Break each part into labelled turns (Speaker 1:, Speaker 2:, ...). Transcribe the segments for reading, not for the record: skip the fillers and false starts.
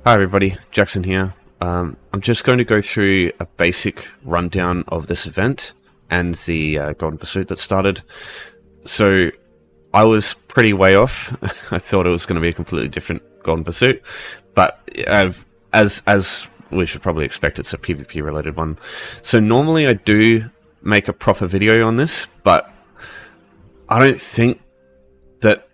Speaker 1: Hi everybody, Jackson here. I'm just going to go through a basic rundown of this event and the Golden Pursuit that started. So I was pretty way off. I thought it was going to be a completely different Golden Pursuit, but as we should probably expect, it's a PvP related one. So normally I do make a proper video on this, but I don't think that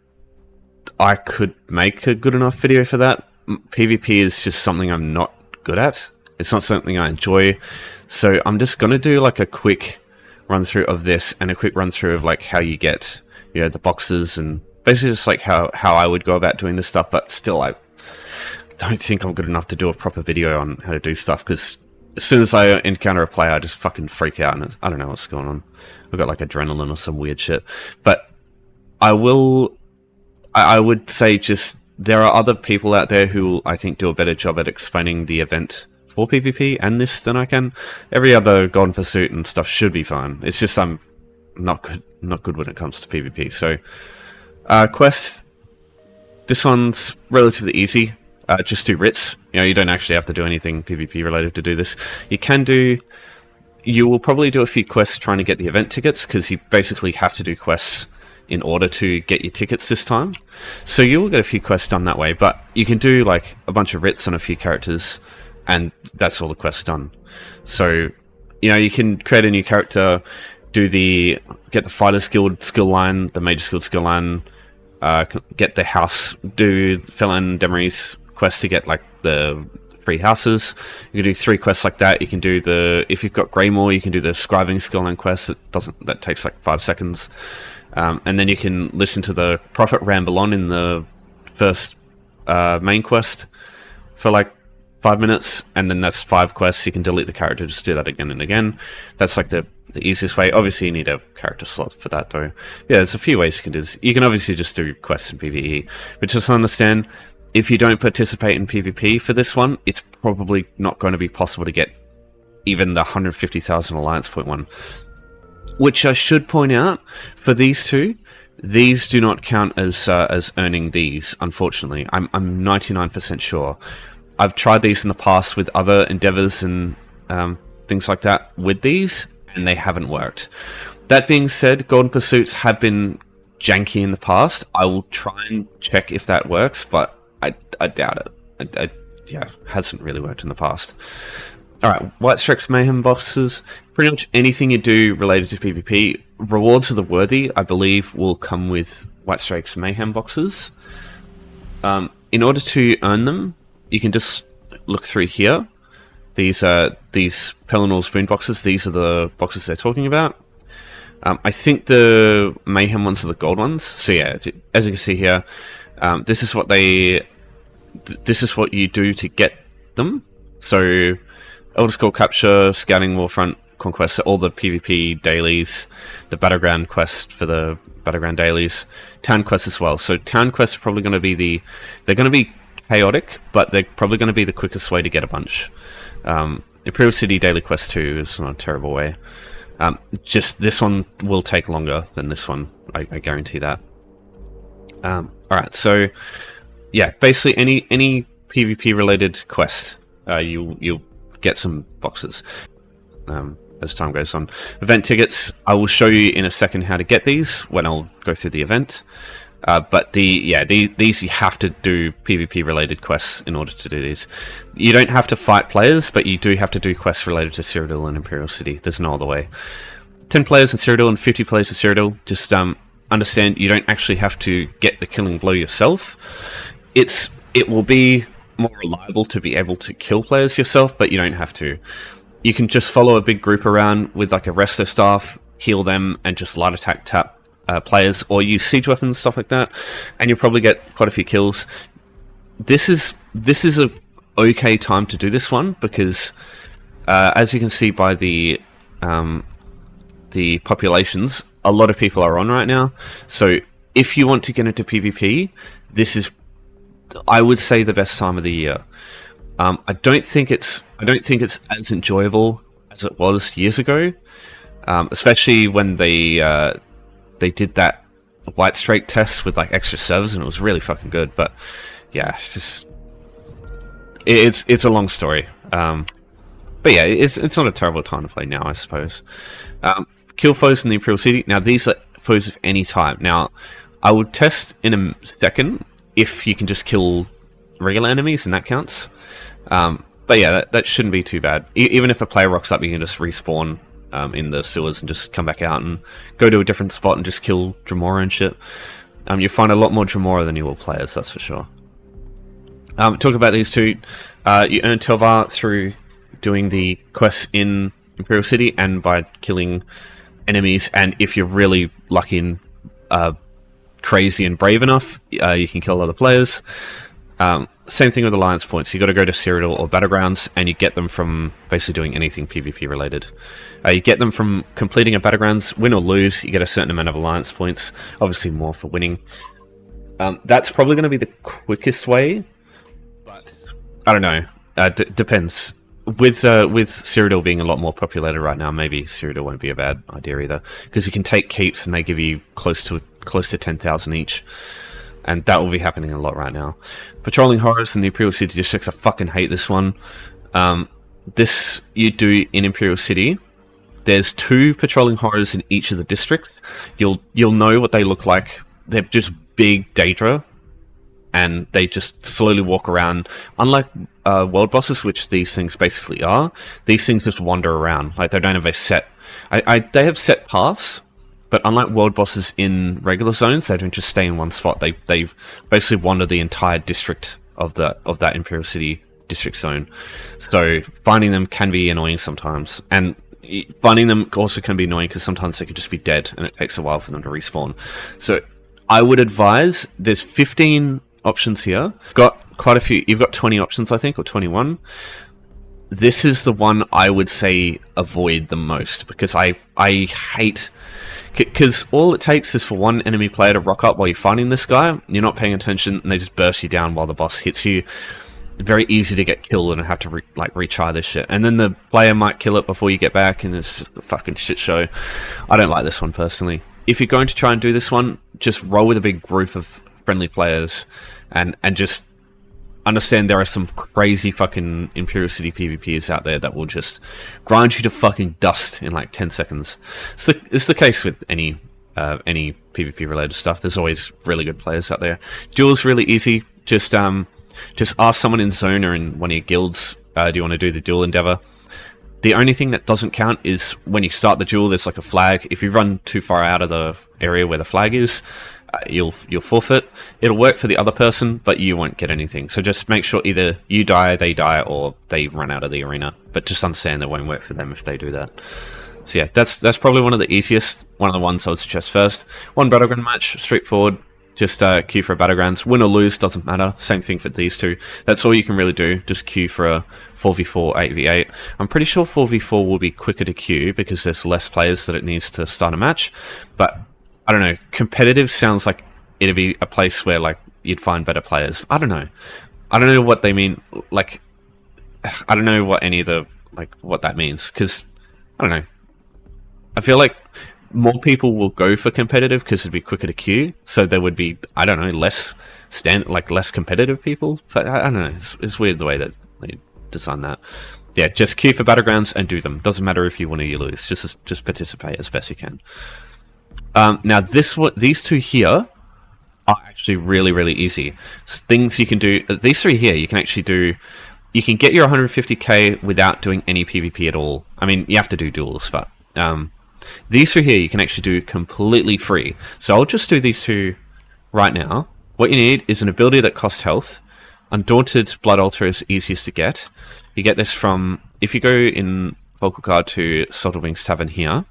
Speaker 1: I could make a good enough video for that. PvP is just something I'm not good at. It's not something I enjoy. So I'm just going to do like a quick run through of this and a quick run through of like how you get, the boxes and basically just like how I would go about doing this stuff. But still, I don't think I'm good enough to do a proper video on how to do stuff, because as soon as I encounter a player, I just fucking freak out and I don't know what's going on. I've got like adrenaline or some weird shit. But I would say just there are other people out there who I think do a better job at explaining the event for PvP and this than I can. Every other Golden Pursuit and stuff should be fine. It's just I'm not good when it comes to PvP. So quests, this one's relatively easy. Just do writs. You don't actually have to do anything PvP related to do this. You will probably do a few quests trying to get the event tickets, because you basically have to do quests in order to get your tickets this time. So you will get a few quests done that way, but you can do like a bunch of writs on a few characters and that's all the quests done. So, you can create a new character, get the Fighters Guild skill line, the Mages Guild skill line, get the house, do Felon Demery's quest to get like the free houses. You can do 3 quests like that. You can do if you've got Greymore, you can do the scribing skill line quest. That takes like 5 seconds. And then you can listen to the Prophet ramble on in the first main quest for like 5 minutes, and then that's 5 quests. You can delete the character, just do that again and again. That's like the easiest way. Obviously you need a character slot for that though. Yeah, there's a few ways you can do this. You can obviously just do quests in PvE, but just understand, if you don't participate in PvP for this one, it's probably not going to be possible to get even the 150,000 Alliance point one. Which I should point out, for these two, these do not count as earning these, unfortunately. I'm 99% sure. I've tried these in the past with other endeavors and things like that with these, and they haven't worked. That being said, Golden Pursuits have been janky in the past. I will try and check if that works, but I doubt it. Hasn't really worked in the past. Alright, White Strikes Mayhem boxes. Pretty much anything you do related to PvP. Rewards of the Worthy, I believe, will come with White Strikes Mayhem boxes. In order to earn them, you can just look through here. These Pelinal Spoon boxes, these are the boxes they're talking about. I think the Mayhem ones are the gold ones. So yeah, as you can see here, this is what you do to get them. So Elder Scroll Capture, Scouting Warfront, Conquest, all the PvP dailies, the Battleground quest for the Battleground dailies, Town quests as well. So Town quests are probably going to be they're going to be chaotic, but they're probably going to be the quickest way to get a bunch. Imperial City Daily Quest 2 is not a terrible way. Just this one will take longer than this one, I guarantee that. Alright, so yeah, basically any PvP related quest, you'll get some boxes as time goes on. Event tickets, I will show you in a second how to get these when I'll go through the event. But these you have to do PvP related quests in order to do these. You don't have to fight players, but you do have to do quests related to Cyrodiil and Imperial City. There's no other way. 10 players in Cyrodiil and 50 players in Cyrodiil. Just understand you don't actually have to get the killing blow yourself. It will be more reliable to be able to kill players yourself, but you don't have to. You can just follow a big group around with like a wrestler staff, heal them, and just light attack tap players, or use siege weapons, stuff like that, and you'll probably get quite a few kills. This is a okay time to do this one, because as you can see by the populations, a lot of people are on right now. So if you want to get into PvP, this is, I would say, the best time of the year. I don't think it's as enjoyable as it was years ago, especially when they did that White Strike test with like extra servers, and it was really fucking good. But yeah, it's just it's a long story. But yeah, it's not a terrible time to play now, I suppose. Kill foes in the Imperial City. Now, these are foes of any type. Now, I would test in a second if you can just kill regular enemies, and that counts. But yeah, that shouldn't be too bad. Even if a player rocks up, you can just respawn in the sewers and just come back out and go to a different spot and just kill Dremora and shit. You'll find a lot more Dremora than you will players, that's for sure. Talk about these two. You earn Telvar through doing the quests in Imperial City and by killing enemies, and if you're really lucky and crazy and brave enough, you can kill other players. Same thing with Alliance points. You got to go to Cyrodiil or Battlegrounds, and you get them from basically doing anything PvP related. You get them from completing a Battlegrounds. Win or lose, you get a certain amount of Alliance points. Obviously more for winning. That's probably going to be the quickest way, but I don't know. Depends. With Cyrodiil being a lot more populated right now, maybe Cyrodiil won't be a bad idea either, because you can take keeps and they give you close to 10,000 each. And that will be happening a lot right now. Patrolling horrors in the Imperial City districts. I fucking hate this one. This you do in Imperial City. There's 2 patrolling horrors in each of the districts. You'll know what they look like. They're just big Daedra, and they just slowly walk around. Unlike world bosses, which these things basically are, these things just wander around. Like, they don't have a set. They have set paths. But unlike world bosses in regular zones, they don't just stay in one spot. They basically wander the entire district of that Imperial City district zone. So finding them can be annoying sometimes, and finding them also can be annoying because sometimes they could just be dead, and it takes a while for them to respawn. So I would advise, there's 15 options here. Got quite a few. You've got 20 options, I think, or 21. This is the one I would say avoid the most, because I hate. Because all it takes is for one enemy player to rock up while you're fighting this guy, you're not paying attention, and they just burst you down while the boss hits you. Very easy to get killed and have to retry this shit. And then the player might kill it before you get back, and it's just a fucking shit show. I don't like this one personally. If you're going to try and do this one, just roll with a big group of friendly players, and just understand there are some crazy fucking Imperial City PvPs out there that will just grind you to fucking dust in like 10 seconds. It's the case with any PvP related stuff. There's always really good players out there. Duel's really easy. Just ask someone in zone or in one of your guilds, do you want to do the duel endeavor? The only thing that doesn't count is when you start the duel, there's like a flag. If you run too far out of the area where the flag is, you'll forfeit. It'll work for the other person, but you won't get anything. So just make sure either you die, they die, or they run out of the arena. But just understand that won't work for them if they do that. So yeah, that's probably one of the easiest, one of the ones I would suggest first. One battleground match, straightforward. Just queue for a battlegrounds. Win or lose, doesn't matter. Same thing for these two. That's all you can really do. Just queue for a 4v4, 8v8. I'm pretty sure 4v4 will be quicker to queue because there's less players that it needs to start a match. But I don't know. Competitive sounds like it'd be a place where like you'd find better players. I don't know. I don't know what they mean. Like, I don't know what any of the what that means, because I don't know. I feel like more people will go for competitive because it'd be quicker to queue. So there would be, I don't know, less competitive people. But I don't know. It's weird the way that they design that. Yeah, just queue for battlegrounds and do them. Doesn't matter if you win or you lose. Just participate as best you can. Now these two here are actually really, really easy. Things you can do. These three here you can actually do. You can get your 150k without doing any PvP at all. I mean, you have to do duels, but these two here you can actually do completely free. So I'll just do these two right now. What you need is an ability that costs health. Undaunted Blood Altar is easiest to get. You get this from, if you go in Vocal Guard to Salted Wings Tavern here,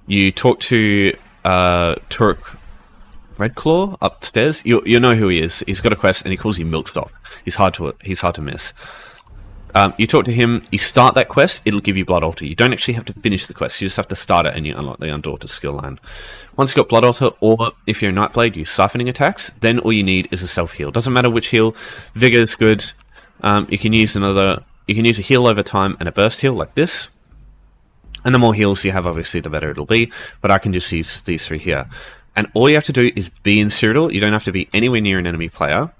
Speaker 1: you talk to Turk Redclaw upstairs. You know who he is. He's got a quest and he calls you Milkstop. He's hard to miss. You talk to him, you start that quest, it'll give you Blood Altar. You don't actually have to finish the quest, you just have to start it and you unlock the Undaunted skill line. Once you've got Blood Altar, or if you're a Nightblade, you siphoning attacks, then all you need is a self-heal. Doesn't matter which heal, Vigor is good. You can use a heal over time and a burst heal like this. And the more heals you have, obviously, the better it'll be. But I can just use these three here. And all you have to do is be in Cyrodiil. You don't have to be anywhere near an enemy player.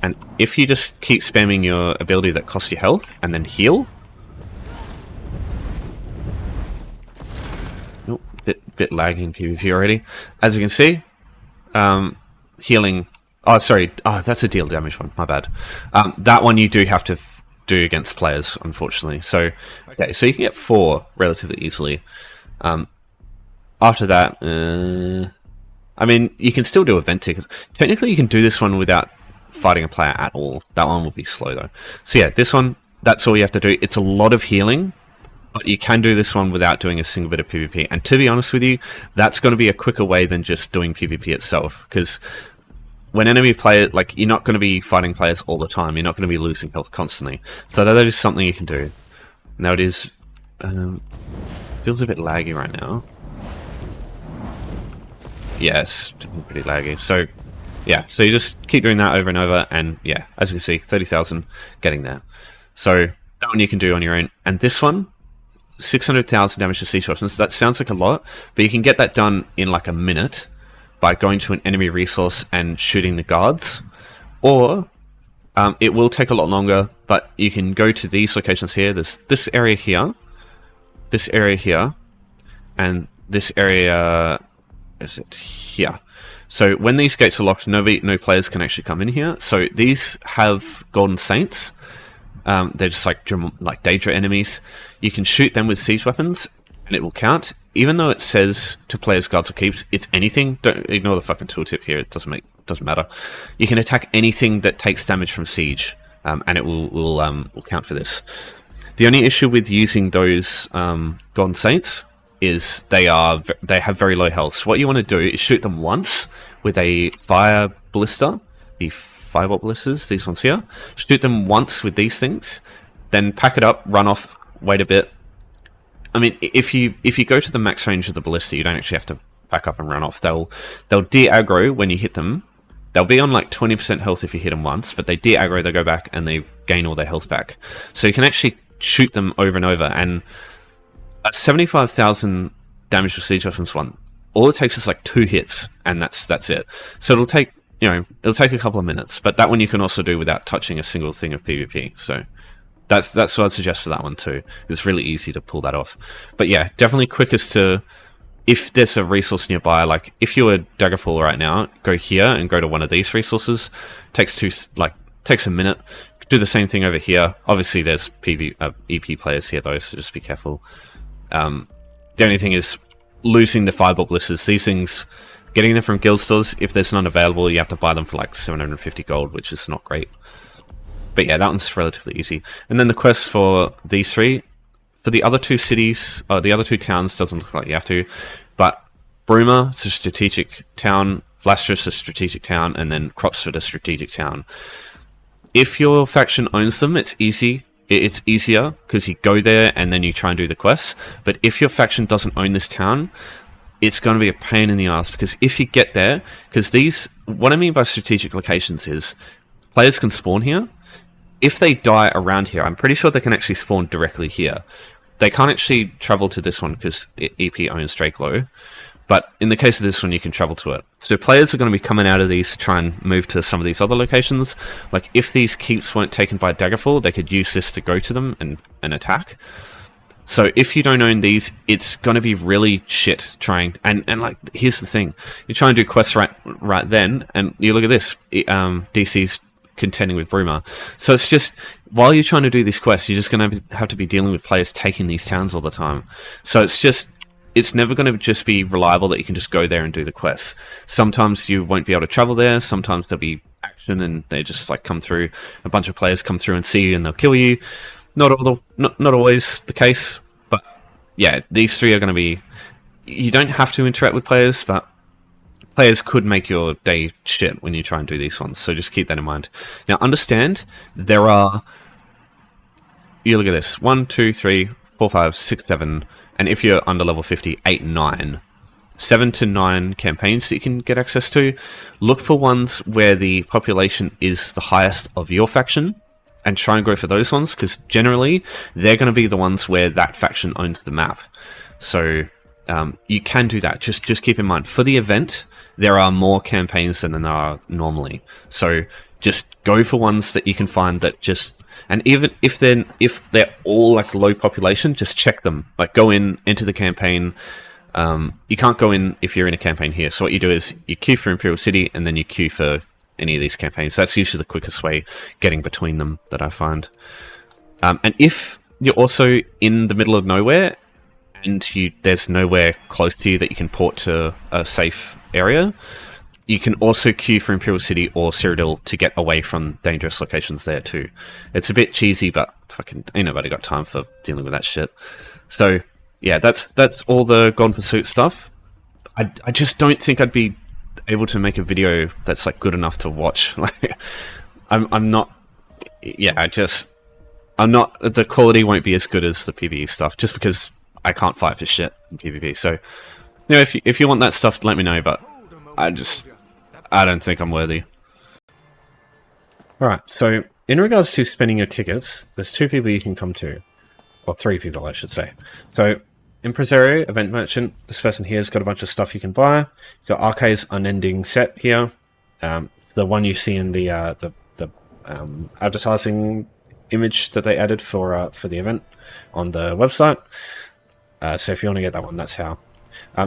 Speaker 1: And if you just keep spamming your ability that costs you health and then heal. Oh, bit laggy in PvP already. As you can see, healing. Oh, sorry. Oh, that's a deal damage one. My bad. That one you do have to do against players, unfortunately. So, okay, so you can get 4 relatively easily. After that, I mean, you can still do event tickets. Technically, you can do this one without fighting a player at all. That one will be slow, though. So yeah, this one, that's all you have to do. It's a lot of healing, but you can do this one without doing a single bit of PvP. And to be honest with you, that's going to be a quicker way than just doing PvP itself, because when enemy players, like, you're not going to be fighting players all the time. You're not going to be losing health constantly. So that is something you can do. Now it is, feels a bit laggy right now. Yes, pretty laggy. So yeah, so you just keep doing that over and over, and yeah, as you can see, 30,000 getting there. So that one you can do on your own. And this one, 600,000 damage to siege weapons. That sounds like a lot, but you can get that done in like a minute by going to an enemy resource and shooting the guards. Or it will take a lot longer, but you can go to these locations here. There's this area here, and this area, is it here? So when these gates are locked, no players can actually come in here. So these have golden saints. They're just like Daedra enemies. You can shoot them with siege weapons, and it will count. Even though it says to players, guards, or keeps, it's anything. Don't ignore the fucking tooltip here. It doesn't matter. You can attack anything that takes damage from siege, and it will count for this. The only issue with using those golden saints is they have very low health. So what you want to do is shoot them once with a fire ballista, the firebolt ballistas, these ones here. Shoot them once with these things, then pack it up, run off, wait a bit. I mean, if you go to the max range of the ballista, you don't actually have to pack up and run off. They'll de-aggro when you hit them. They'll be on like 20% health if you hit them once, but they de-aggro, they go back, and they gain all their health back. So you can actually shoot them over and over, and a 75,000 damage to siege weapons one, all it takes is like 2 hits, and that's it. So it'll take a couple of minutes, but that one you can also do without touching a single thing of PvP. So that's what I'd suggest for that one too. It's really easy to pull that off. But yeah, definitely quickest to, if there's a resource nearby, like if you're Daggerfall right now, go here and go to one of these resources. Takes a minute. Do the same thing over here. Obviously there's EP players here though, so just be careful. The only thing is losing the firebolt blisters. These things, getting them from guild stores, if there's none available, you have to buy them for like 750 gold, which is not great. But yeah, that one's relatively easy. And then the quest for these 3, for the other 2 cities, the other 2 towns, doesn't look like you have to, but Bruma, it's a strategic town, Vlastris, a strategic town, and then Cropsford, a strategic town. If your faction owns them, it's easy. It's easier because you go there and then you try and do the quests. But if your faction doesn't own this town, it's going to be a pain in the ass, because if you get there, because these, what I mean by strategic locations is players can spawn here. If they die around here, I'm pretty sure they can actually spawn directly here. They can't actually travel to this one because EP owns Drakelow. But in the case of this one, you can travel to it. So players are going to be coming out of these to try and move to some of these other locations. Like if these keeps weren't taken by Daggerfall, they could use this to go to them and attack. So if you don't own these, it's going to be really shit trying. And like, here's the thing. You try and do quests right then, and you look at this. DC's contending with Bruma. So it's just, while you're trying to do these quests, you're just going to have to be dealing with players taking these towns all the time. So it's never going to just be reliable that you can just go there and do the quests. Sometimes you won't be able to travel there. Sometimes there'll be action and they just like come through. A bunch of players come through and see you and they'll kill you. Not always the case, but yeah, these 3 are going to be... You don't have to interact with players, but players could make your day shit when you try and do these ones, so just keep that in mind. Now, understand, there are... You look at this. 1, 2, 3, 4, 5, 6, 7, and if you're under level 50, 8, 9. 7 to 9 campaigns that you can get access to. Look for ones where the population is the highest of your faction, and try and go for those ones, because generally they're going to be the ones where that faction owns the map. So you can do that. Just keep in mind, for the event, there are more campaigns than there are normally. So just go for ones that you can find that just, and even if they're all like low population, just check them. Like go in, enter the campaign. You can't go in if you're in a campaign here. So what you do is you queue for Imperial City and then you queue for any of these campaigns. That's usually the quickest way getting between them that I find. And if you're also in the middle of nowhere and there's nowhere close to you that you can port to a safe area, you can also queue for Imperial City or Cyrodiil to get away from dangerous locations there too. It's a bit cheesy, but fucking ain't nobody got time for dealing with that shit. So yeah, that's all the Gone Pursuit stuff. I just don't think I'd be able to make a video that's like good enough to watch. Like, I'm not. Yeah, I'm not. The quality won't be as good as the PvE stuff, just because I can't fight for shit in PvP. So, you know, if you want that stuff, let me know. But I don't think I'm worthy. All right. So, in regards to spending your tickets, there's 2 people you can come to, or 3 people, I should say. So, Impresario, Event Merchant. This person here's got a bunch of stuff you can buy. You've got Arcade's Unending Set here, the one you see in the advertising image that they added for the event on the website. So if you want to get that one, that's how.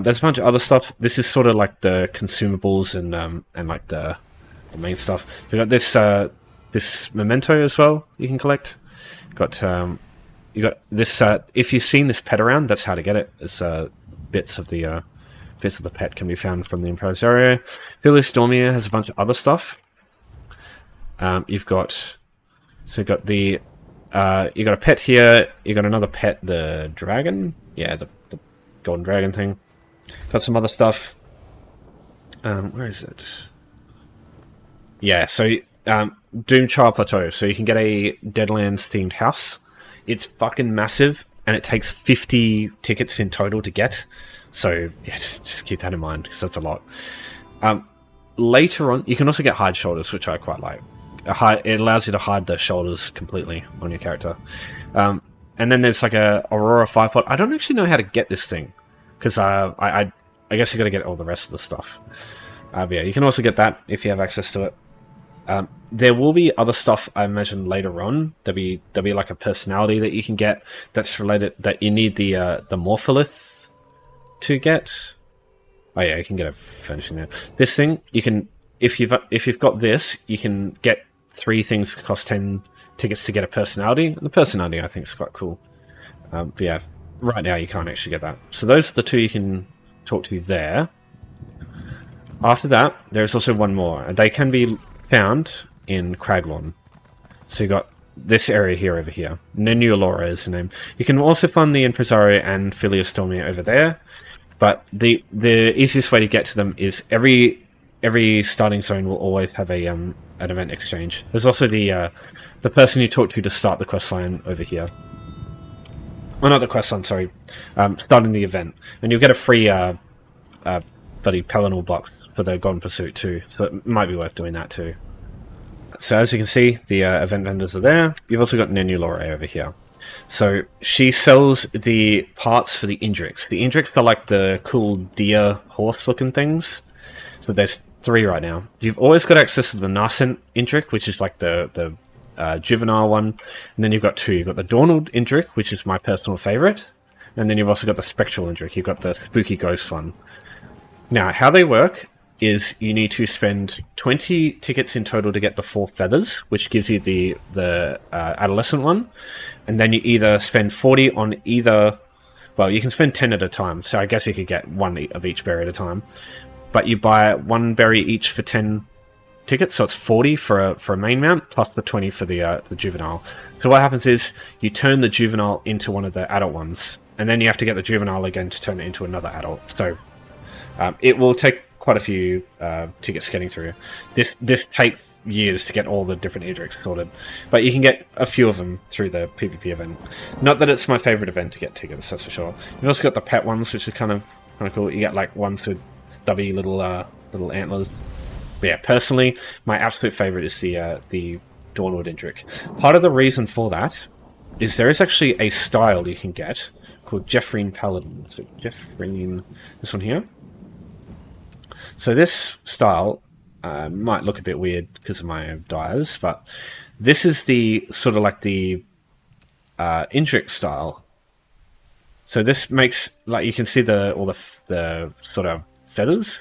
Speaker 1: There's a bunch of other stuff. This is sort of like the consumables and like the main stuff. So you got this memento as well you can collect. You got this. If you've seen this pet around, that's how to get it. It's bits of the pet can be found from the Impresario. Filius Dormir has a bunch of other stuff. You've got the you got a pet here. You got another pet, the dragon. Yeah, the golden dragon thing. Got some other stuff. Where is it? Yeah, so Doomchild Plateau. So you can get a Deadlands themed house. It's fucking massive, and it takes 50 tickets in total to get. So yeah, just keep that in mind, because that's a lot. Later on, you can also get hide shoulders, which I quite like. It allows you to hide the shoulders completely on your character. And then there's like a Aurora Firepot. I don't actually know how to get this thing, because I guess you got to get all the rest of the stuff. But yeah, you can also get that if you have access to it. There will be other stuff, I imagine, later on. There'll be like a personality that you can get that's related, that you need the Morpholith to get. Oh yeah, you can get a furnishing there. This thing, you can, if you've got this, you can get 3 things that cost 10 tickets to get a personality. And the personality, I think, is quite cool. But yeah, right now you can't actually get that. So those are the 2 you can talk to there. After that, there's also one more, and they can be found in Craglorn. So you got this area here over here. Nenulora is the name. You can also find the Impresario and Filius Dormir over there, but the easiest way to get to them is every starting zone will always have an event exchange. There's also the person you talk to start the quest line over here. Oh, not the quest line, sorry. Starting the event, and you'll get a free bloody Pelennor box for the Gone Pursuit too, so it might be worth doing that too. So as you can see, the event vendors are there. You've also got Nenulora over here. So she sells the parts for the Indrix. The Indrix are like the cool deer horse looking things. So there's 3 right now. You've always got access to the Nascent Indrix, which is like the juvenile one. And then you've got 2. You've got the Dornald Indrix, which is my personal favorite. And then you've also got the Spectral Indrix. You've got the spooky ghost one. Now, how they work is you need to spend 20 tickets in total to get the 4 feathers, which gives you the adolescent one. And then you either spend 40 on either... Well, you can spend 10 at a time, so I guess you could get 1 of each berry at a time. But you buy 1 berry each for 10 tickets, so it's 40 for a main mount, plus the 20 for the juvenile. So what happens is, you turn the juvenile into one of the adult ones, and then you have to get the juvenile again to turn it into another adult. So it will take quite a few tickets getting through. This takes years to get all the different Indrix sorted, but you can get a few of them through the PvP event. Not that it's my favorite event to get tickets, that's for sure. You've also got the pet ones, which are kind of cool. You get like ones with stubby little antlers. But yeah, personally, my absolute favorite is the Dawnwood Indrix. Part of the reason for that is there is actually a style you can get called Jeffreen Paladin. So Jeffreen, this one here. So this style, might look a bit weird because of my dials, but this is the sort of like the Indrik style. So this makes, like, you can see all the sort of feathers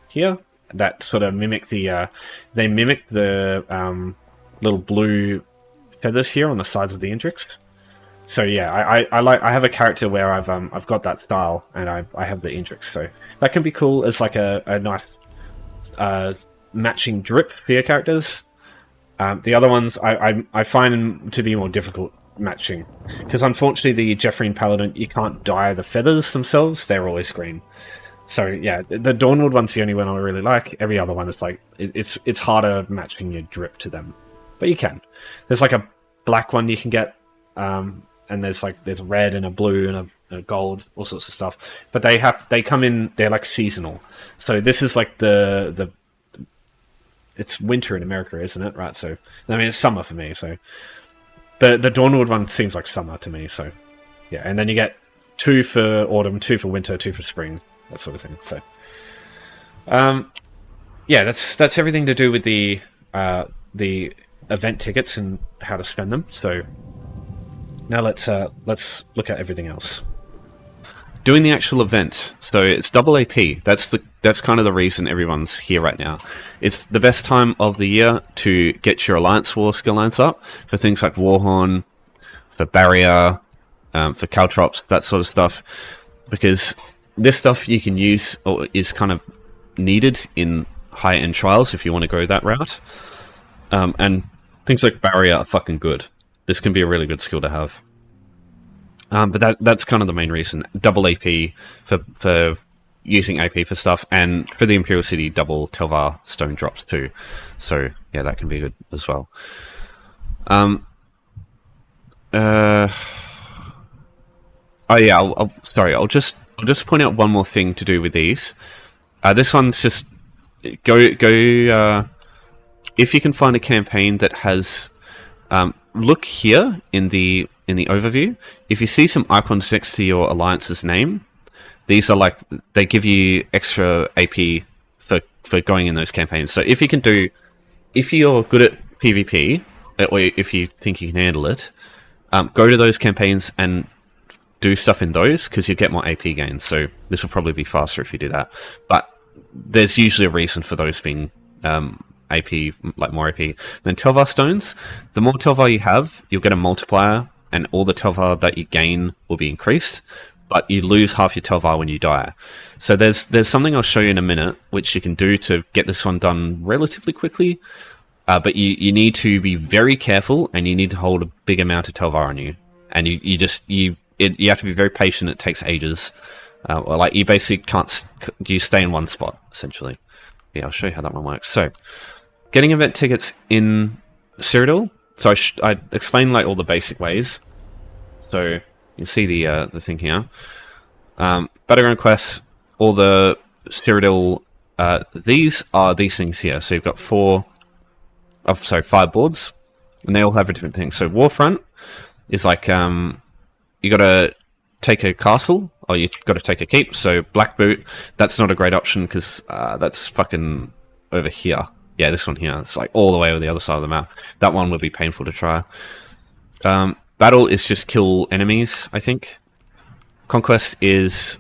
Speaker 1: here that sort of mimic the they mimic the little blue feathers here on the sides of the Indriks. So yeah, I have a character where I've got that style, and I have the Indriks, so that can be cool as like a nice matching drip for your characters. The other ones I find them to be more difficult matching, because unfortunately the Jeffrey Paladin, you can't dye the feathers themselves, they're always green. So yeah, the Dawnwood one's the only one I really like. Every other one is like, it's harder matching your drip to them, but you can. There's like a black one you can get, and there's a red and a blue and a gold, all sorts of stuff. But they come in, they're like seasonal. So this is like it's winter in America, isn't it? Right. So I mean, it's summer for me. So the Dawnwood one seems like summer to me. So yeah, and then you get 2 for autumn, 2 for winter, 2 for spring, that sort of thing. So yeah, that's everything to do with the event tickets and how to spend them. So now let's look at everything else. Doing the actual event, so it's double AP. That's kind of the reason everyone's here right now. It's the best time of the year to get your Alliance War skill lines up for things like Warhorn, for Barrier, for Caltrops, that sort of stuff, because this stuff you can use, or is kind of needed in high-end trials if you want to go that route. And things like Barrier are fucking good. This can be a really good skill to have. But that's kind of the main reason. Double AP for using AP for stuff, and for the Imperial City, double Telvar stone drops too. So yeah, that can be good as well. Oh yeah, I'll just point out one more thing to do with these. This one's just go. If you can find a campaign that has, look here in the overview. If you see some icons next to your alliance's name, these are like, they give you extra AP for going in those campaigns. So if you're good at PvP, or if you think you can handle it, go to those campaigns and do stuff in those, because you get more AP gains. So this will probably be faster if you do that. But there's usually a reason for those being AP, like more AP. Then Telvar stones, the more Telvar you have, you'll get a multiplier, and all the Telvar that you gain will be increased, but you lose half your Telvar when you die. So there's something I'll show you in a minute, which you can do to get this one done relatively quickly, but you need to be very careful, and you need to hold a big amount of Telvar on you, and you have to be very patient. It takes ages. Or like, you basically can't, you stay in one spot, essentially. Yeah, I'll show you how that one works. So, getting event tickets in Cyrodiil. So I explained like all the basic ways. So you see the thing here. Battleground quests, all the Cyrodiil. These are these things here. So you've got 5 boards, and they all have a different thing. So Warfront is like, you got to take a castle, or you got to take a keep. So Black Boot, that's not a great option, because that's fucking over here. Yeah, this one here. It's like all the way over the other side of the map. That one would be painful to try. Battle is just kill enemies, I think. Conquest is,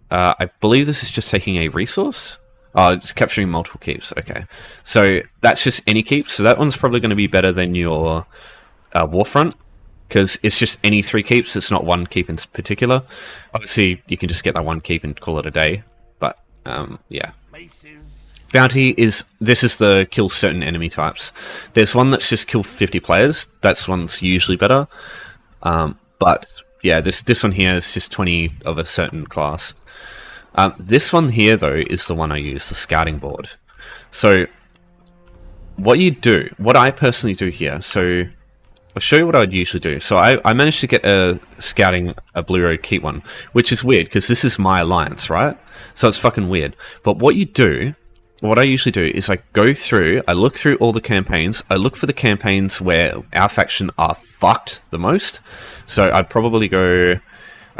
Speaker 1: I believe this is just taking a resource. Oh, it's capturing multiple keeps. Okay. So that's just any keeps. So that one's probably going to be better than your Warfront, because it's just any 3 keeps. It's not one keep in particular. Obviously, you can just get that one keep and call it a day. But, yeah. Bounty is the kill certain enemy types. There's one that's just kill 50 players. That's one's usually better. But yeah, this one here is just 20 of a certain class. This one here though is the one I use, the scouting board. So what I personally do here, so I'll show you what I'd usually do. So I managed to get a Blue Road Keep one, which is weird because this is my alliance, right? So it's fucking weird. But what I usually do is I go through, I look through all the campaigns, I look for the campaigns where our faction are fucked the most. So I'd probably I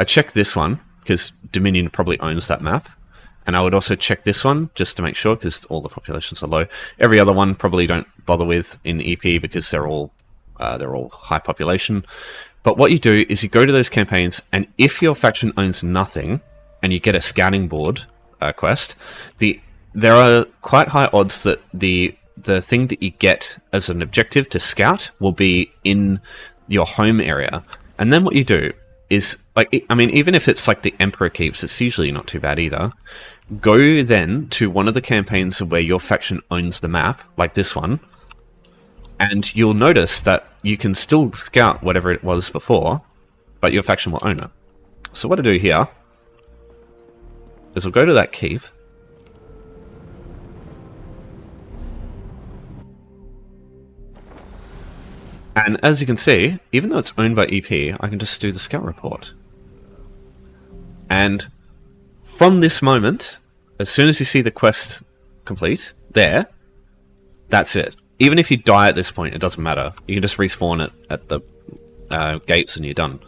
Speaker 1: check this one, because Dominion probably owns that map, And I would also check this one just to make sure, because all the populations are low. Every other one probably don't bother with in EP because they're all high population. But what you do is you go to those campaigns, and if your faction owns nothing, and you get a scouting board quest, there are quite high odds that the thing that you get as an objective to scout will be in your home area. And then what you do is, like, I mean, even if it's like the Emperor Keeps, it's usually not too bad either. Go then to one of the campaigns where your faction owns the map, like this one, and you'll notice that you can still scout whatever it was before, but your faction will own it. So what I do here is we'll go to that keep, and as you can see, even though it's owned by EP, I can just do the scout report. And from this moment, as soon as you see the quest complete, that's it. Even if you die at this point, it doesn't matter. You can just respawn it at the gates and you're done.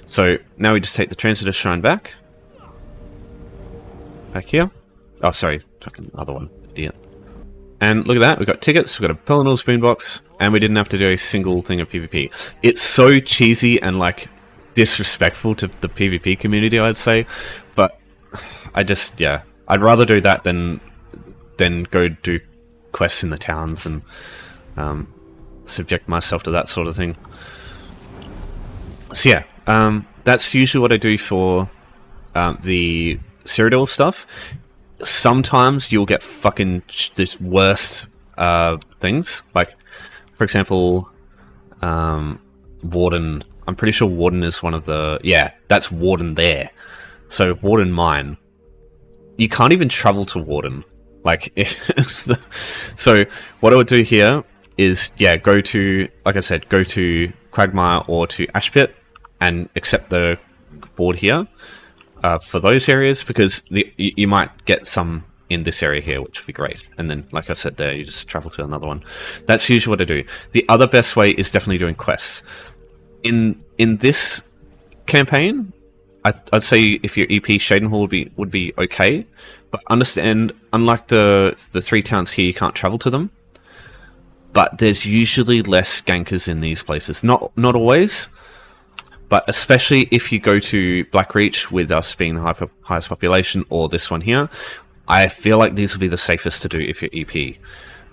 Speaker 1: So now we just take the Transitor Shrine back. Back here. Oh, sorry. Fucking other one. Idiot. And look at that. We've got tickets, we've got a Pelennor Spoonbox, and we didn't have to do a single thing of PvP. It's so cheesy and, like, disrespectful to the PvP community, I'd say. But I just, yeah. I'd rather do that than go do quests in the towns and subject myself to that sort of thing. So yeah, that's usually what I do for the Cyrodiil stuff. Sometimes you'll get fucking just worst things. Like, for example, Warden. I'm pretty sure Warden is one of the... Yeah, that's Warden there. So, Warden Mine. You can't even travel to Warden. Like, so what I would do here is, yeah, go to, like I said, go to Quagmire or to Ashpit and accept the board here for those areas, because you might get some in this area here, which would be great. And then, like I said there, you just travel to another one. That's usually what I do. The other best way is definitely doing quests. In this campaign, I'd say if your EP Shadenhall would be okay, but understand, unlike the 3 towns here, you can't travel to them. But there's usually less gankers in these places. Not always, but especially if you go to Blackreach with us being the highest population, or this one here, I feel like these will be the safest to do if you're EP.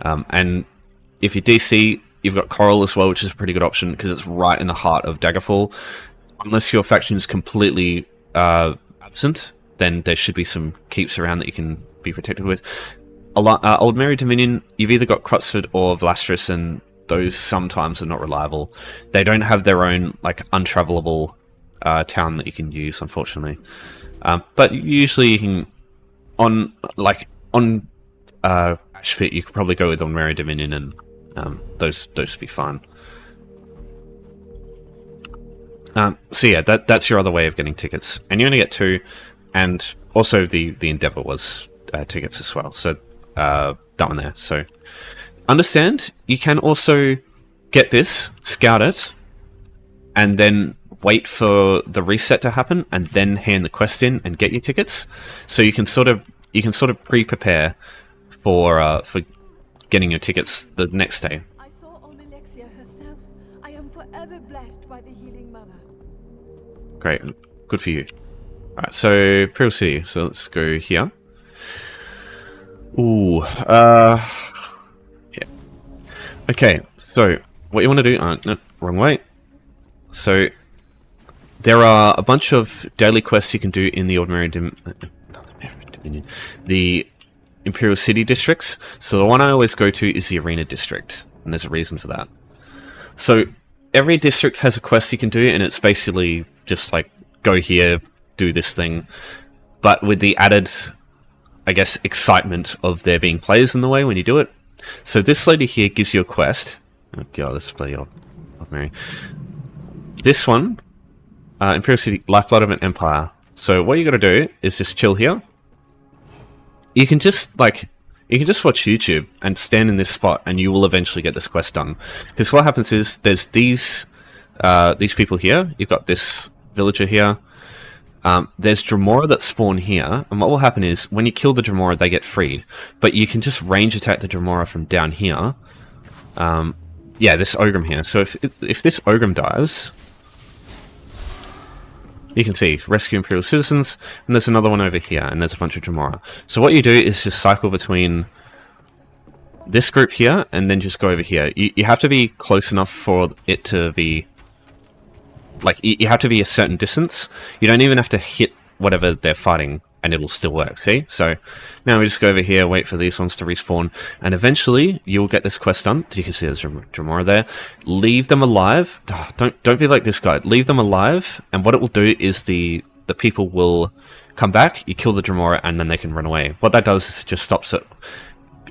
Speaker 1: And if you're DC, you've got Coral as well, which is a pretty good option because it's right in the heart of Daggerfall. Unless your faction is completely absent, then there should be some keeps around that you can be protected with. Old Mary Dominion, you've either got Crotsford or Vlastris, and those sometimes are not reliable. They don't have their own, like, untravelable town that you can use, unfortunately. But usually you can, on Ashpit, you could probably go with Old Mary Dominion, and those would be fine. So yeah, that's your other way of getting tickets, and you only get 2, and also the Endeavour was tickets as well. So that one there. So understand, you can also get this, scout it, and then wait for the reset to happen, and then hand the quest in and get your tickets. So you can sort of pre-prepare for getting your tickets the next day.
Speaker 2: I saw Almalexia herself. I am forever blessed by the healing mother.
Speaker 1: Great, good for you. Alright, so Imperial City. So let's go here. Ooh, yeah. Okay, so what you want to do? No, wrong way. So there are a bunch of daily quests you can do in the the Imperial City districts. So the one I always go to is the Arena district, and there's a reason for that. So every district has a quest you can do, and it's basically just like, go here, do this thing, but with the added, I guess, excitement of there being players in the way when you do it. So this lady here gives you a quest. Oh god, this is bloody old Mary. This one, Imperial City, Lifeblood of an Empire. So what you got to do is just chill here. You can just watch YouTube and stand in this spot, and you will eventually get this quest done. Because what happens is there's these people here. You've got this villager here. There's Dremora that spawn here, and what will happen is when you kill the Dremora, they get freed. But you can just range attack the Dremora from down here. Yeah, this Ogrim here. So if this Ogrim dies, you can see rescue Imperial citizens, and there's another one over here, and there's a bunch of Dremora. So what you do is just cycle between this group here, and then just go over here. You have to be close enough for it to be... Like, you have to be a certain distance. You don't even have to hit whatever they're fighting, and it'll still work, see? So, now we just go over here, wait for these ones to respawn, and eventually, you'll get this quest done. You can see there's Dremora there. Leave them alive. Don't be like this guy. Leave them alive, and what it will do is the people will come back, you kill the Dremora, and then they can run away. What that does is it just stops it.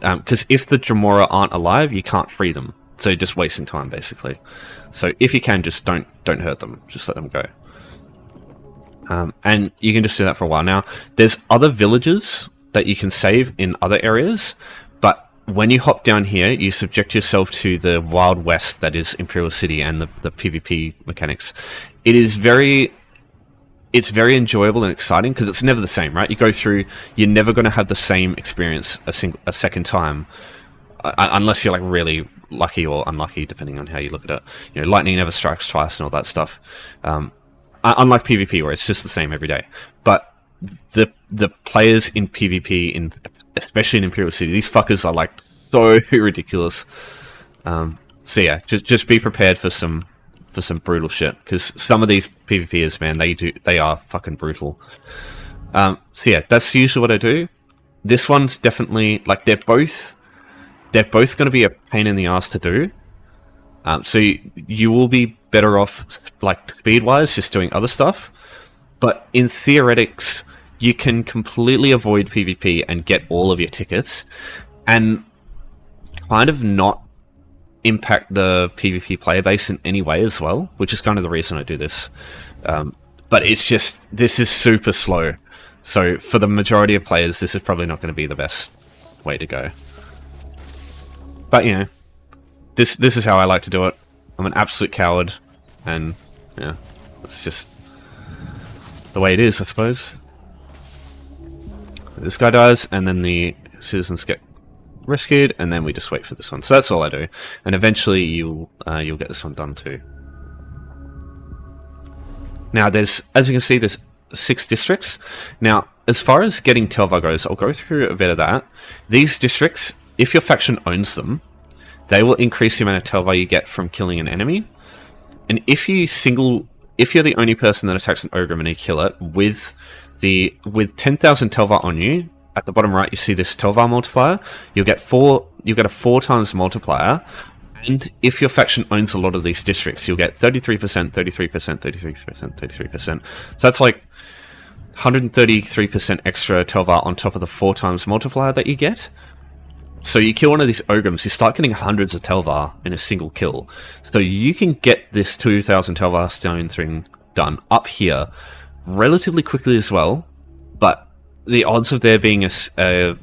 Speaker 1: Because if the Dremora aren't alive, you can't free them. So you're just wasting time, basically. So if you can, just don't hurt them. Just let them go. And you can just do that for a while. Now, there's other villages that you can save in other areas, but when you hop down here, you subject yourself to the Wild West that is Imperial City and the PvP mechanics. It's very enjoyable and exciting because it's never the same, right? You go through, you're never going to have the same experience a second time, unless you're like really lucky or unlucky, depending on how you look at it. You know, lightning never strikes twice and all that stuff. Unlike PvP, where it's just the same every day. But the players in PvP, especially in Imperial City, these fuckers are like so ridiculous. So yeah, just be prepared for some brutal shit, because some of these PvPers, man, they are fucking brutal. So yeah, that's usually what I do. This one's definitely like they're both going to be a pain in the ass to do. So you will be better off, like, speed-wise, just doing other stuff. But in theoretics, you can completely avoid PvP and get all of your tickets, and kind of not impact the PvP player base in any way as well, which is kind of the reason I do this. But it's just, this is super slow. So for the majority of players, this is probably not going to be the best way to go. But, you know, this is how I like to do it. I'm an absolute coward, and, yeah, it's just the way it is, I suppose. This guy dies, and then the citizens get rescued, and then we just wait for this one. So that's all I do. And eventually you'll get this one done too. Now, there's, as you can see, there's 6 districts. Now, as far as getting Telvar goes, I'll go through a bit of that. These districts, if your faction owns them, they will increase the amount of Telvar you get from killing an enemy. And if you're the only person that attacks an Ogrim and you kill it, with 10,000 Telvar on you, at the bottom right you see this Telvar multiplier, you'll get a 4 times multiplier. And if your faction owns a lot of these districts, you'll get 33%, 33%, 33%, 33%. So that's like 133% extra Telvar on top of the 4 times multiplier that you get. So you kill one of these Ogrims, you start getting hundreds of Telvar in a single kill. So you can get this 2,000 Telvar stone thing done up here relatively quickly as well. But the odds of there being a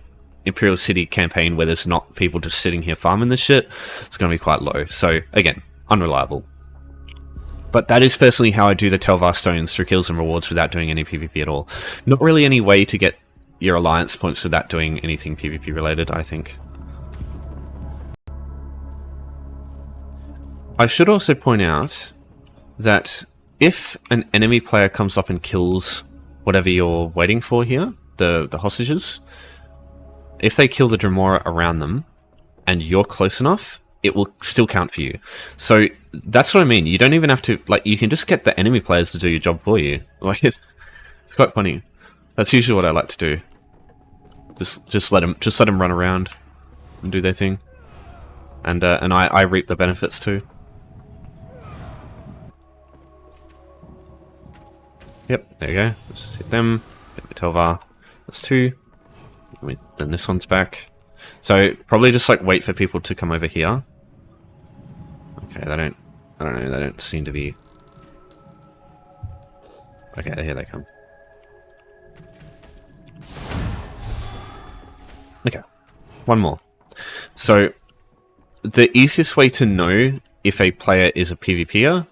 Speaker 1: Imperial City campaign where there's not people just sitting here farming this shit, it's going to be quite low. So again, unreliable. But that is personally how I do the Telvar stones through kills and rewards without doing any PvP at all. Not really any way to get your alliance points without doing anything PvP related, I think. I should also point out that if an enemy player comes up and kills whatever you're waiting for here, the hostages, if they kill the Dremora around them and you're close enough, it will still count for you. So that's what I mean. You don't even have to, like, you can just get the enemy players to do your job for you. Like, it's quite funny. That's usually what I like to do. Just let them run around and do their thing, and I reap the benefits too. Yep, there you go. Just hit them. Get the Telvar. That's 2. Then this one's back. So probably just like wait for people to come over here. Okay, I don't know. They don't seem to be. Okay, here they come. Okay, one more. So, the easiest way to know if a player is a PvPer,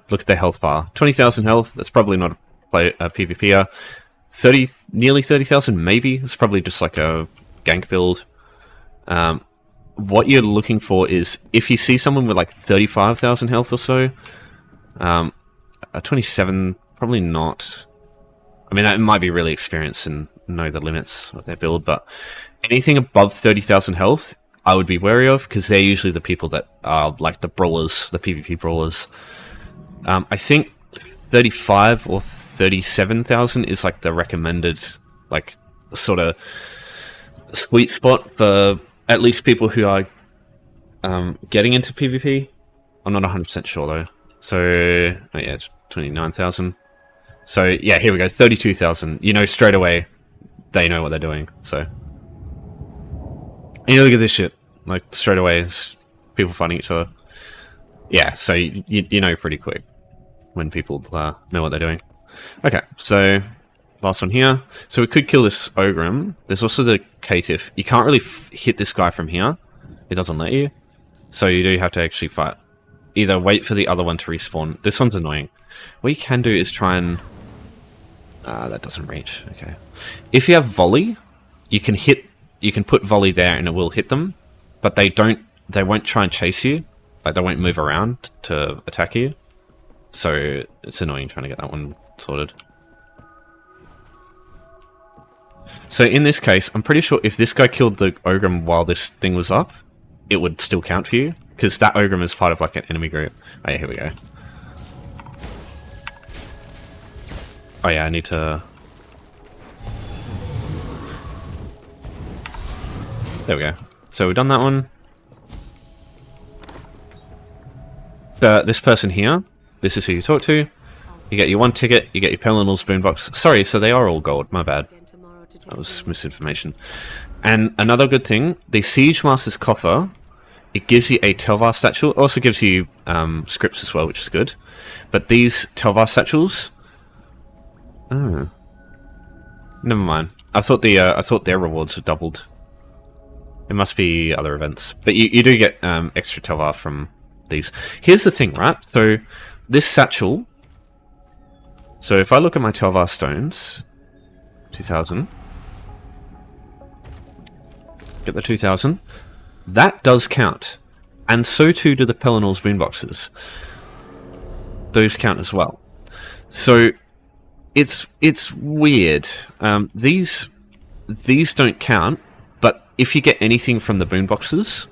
Speaker 1: look at their health bar. 20,000 health, that's probably not PvPer. Nearly 30,000 maybe. It's probably just like a gank build. What you're looking for is if you see someone with like 35,000 health or so, a 27 probably not. I mean, that might be really experienced and know the limits of their build, but anything above 30,000 health, I would be wary of because they're usually the people that are like the brawlers, the PvP brawlers. I think 35 or 37,000 is like the recommended, like sort of sweet spot for at least people who are getting into PvP. I'm not 100% sure though. So, oh yeah, it's 29,000. So yeah, here we go, 32,000. You know straight away they know what they're doing. So, and you look at this shit, like straight away, it's people fighting each other. Yeah, so you know pretty quick when people know what they're doing. Okay, so last one here. So we could kill this Ogrim. There's also the Caitiff. You can't really hit this guy from here. It doesn't let you. So you do have to actually fight. Either wait for the other one to respawn. This one's annoying. What you can do is try and... that doesn't reach. Okay. If you have volley, you can put volley there and it will hit them. But they won't try and chase you. Like they won't move around to attack you. So it's annoying trying to get that one sorted. So in this case, I'm pretty sure if this guy killed the Ogrim while this thing was up, it would still count for you. Because that Ogrim is part of like an enemy group. Oh yeah, here we go. Oh yeah, I need to... There we go. So we've done that one. This person here, this is who you talk to. You get your 1 ticket, you get your Pelinal's boombox. Sorry, so they are all gold, my bad. That was misinformation. And another good thing, the Siege Master's Coffer, it gives you a Telvar statue. It also gives you scripts as well, which is good. But these Telvar statues... never mind. I thought their rewards were doubled. It must be other events. But you do get extra Telvar from these. Here's the thing, right? So this satchel... So if I look at my Telvar stones... 2,000... Get the 2,000. That does count. And so too do the Pelinal's boomboxes. Those count as well. So it's weird. These don't count, but if you get anything from the boomboxes,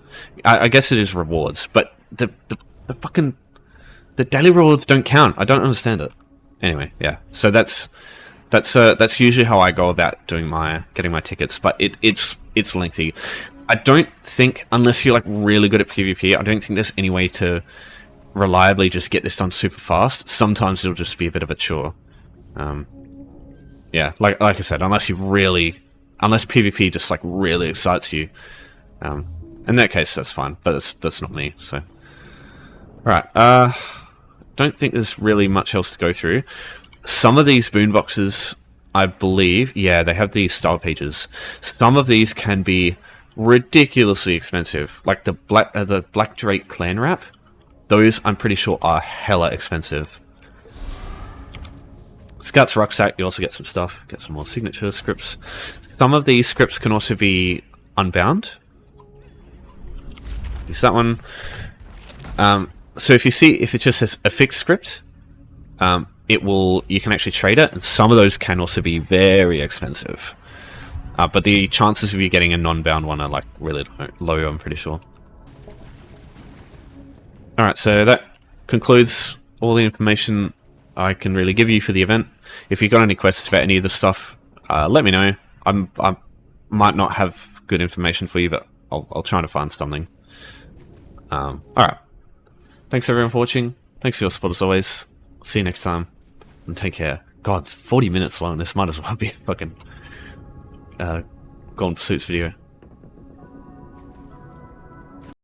Speaker 1: I guess it is rewards, but the fucking daily rewards don't count. I don't understand it. Anyway, yeah. So that's usually how I go about getting my tickets, but it's lengthy. I don't think, unless you're like really good at PvP, I don't think there's any way to reliably just get this done super fast. Sometimes it'll just be a bit of a chore. Yeah, like I said, unless PvP just like really excites you. In that case, that's fine, but that's not me. So, right. Don't think there's really much else to go through. Some of these boomboxes, I believe, yeah, they have these style pages. Some of these can be ridiculously expensive, like the Black Drake clan wrap. Those I'm pretty sure are hella expensive. Scout's rucksack, you also get some stuff, get some more signature scripts. Some of these scripts can also be unbound. Use that one. So if it just says a fixed script, you can actually trade it, and some of those can also be very expensive. But the chances of you getting a non-bound one are like really low, I'm pretty sure. Alright, so that concludes all the information I can really give you for the event. If you've got any questions about any of the stuff, let me know. I might not have good information for you, but I'll try to find something. Alright. Thanks everyone for watching. Thanks for your support as always. See you next time. And take care. God, it's 40 minutes long. This might as well be a fucking Golden Pursuits video.